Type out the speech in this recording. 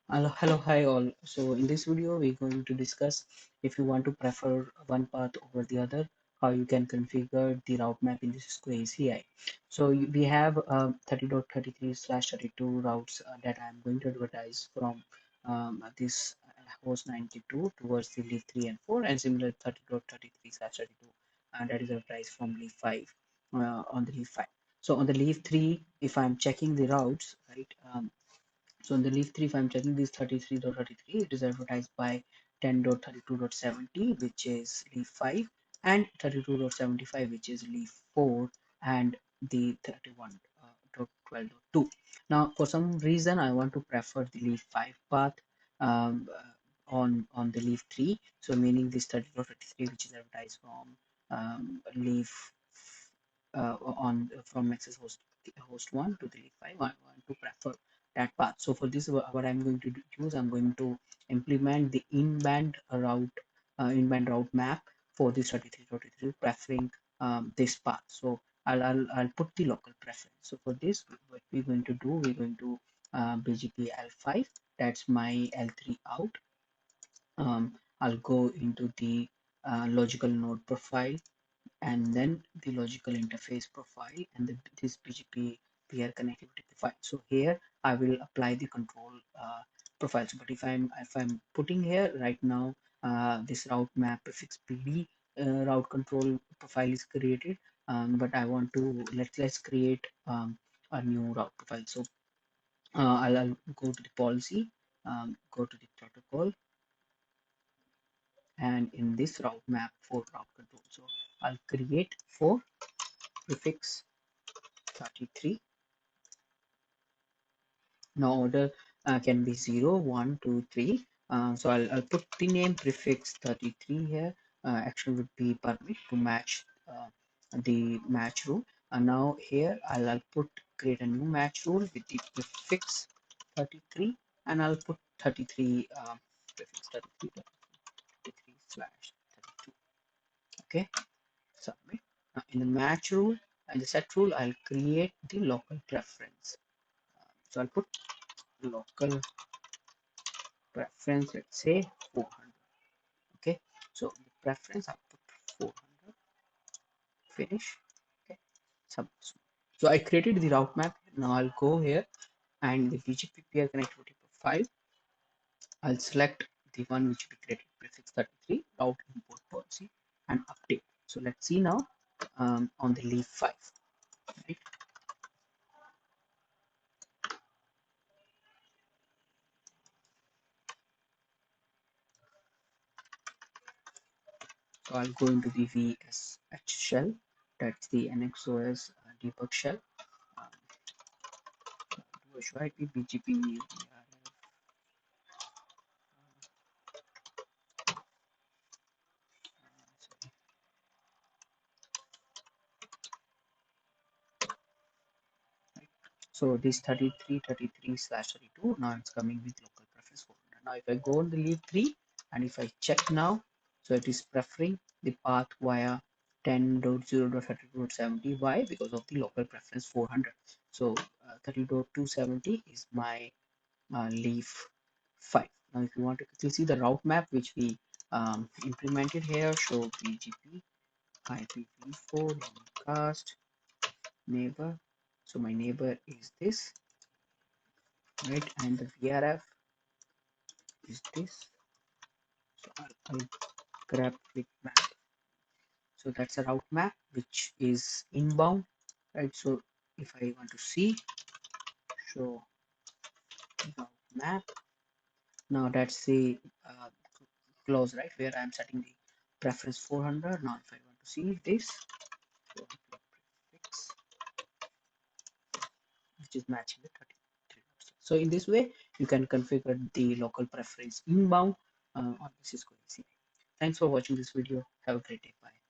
Hello, hi all. So in this video, we're going to discuss if you want to prefer one path over the other, how you can configure the route map in the Cisco ACI. So we have 30.33/32 routes that I'm going to advertise from this host 92 towards the leaf 3 and 4, and similar 30.33/32 that is advertised from leaf 5 on the leaf 5. So on the leaf 3, if I'm checking the routes, right? So in the leaf 3, if I'm checking this 33.33, it is advertised by 10.32.70, which is leaf 5, and 32.75, which is leaf 4, and the 31.12.2. Now, for some reason, I want to prefer the leaf 5 path on the leaf 3. So meaning this 30.33, which is advertised from leaf on from access host 1 to the leaf 5. I want to prefer that path. So for this, what I'm going to use, I'm going to implement the inbound route map for this 3333, preferring this path. So I'll put the local preference. So for this, what we're going to do, we're going to BGP L5, that's my L3 out. I'll go into the logical node profile, and then the logical interface profile, and this BGP peer connectivity profile. So here I will apply the control profiles. But if I'm putting here right now, this route map prefix PD route control profile is created, but I want to let's create a new route profile. So I'll go to the policy, go to the protocol, and in this route map for route control, so I'll create for prefix 33. Now order can be 0, 1, 2, 3. So I'll put the name prefix 33 here. Action would be permit to match the match rule. And now here I'll put create a new match rule with the prefix 33, and I'll put 33 prefix 33 slash 32. Okay, submit. Now in the match rule and the set rule, I'll create the local preference. So I'll put local preference, let's say 400. Okay, so the preference I put 400, finish. Okay, so I created the route map. Now I'll go here, and the BGP peer connectivity profile, I'll select the one which we created, prefix 33 route import policy, and update. So let's see now on the leaf 5, right? So I'll go into the VSH shell, that's the NXOS debug shell. Um, should I be BGP? So this 33/32, now it's coming with local preference 400. Now if I go on the leaf 3, and if I check now, so it is preferring the path via 10.0.32.70. Why? Because of the local preference 400. So 30.270 is my leaf 5. Now if you want to quickly see the route map which we implemented here, show BGP IPv4 cast neighbor. So my neighbor is this, right, and the VRF is this. So I'll grab quick map. So that's a route map which is inbound, right? So if I want to see, show route map, now that's the close, right, where I'm setting the preference 400. Now if I want to see this, so prefix, which is matching the 33. So in this way, you can configure the local preference inbound on the Cisco ACI. Thanks for watching this video. Have a great day. Bye.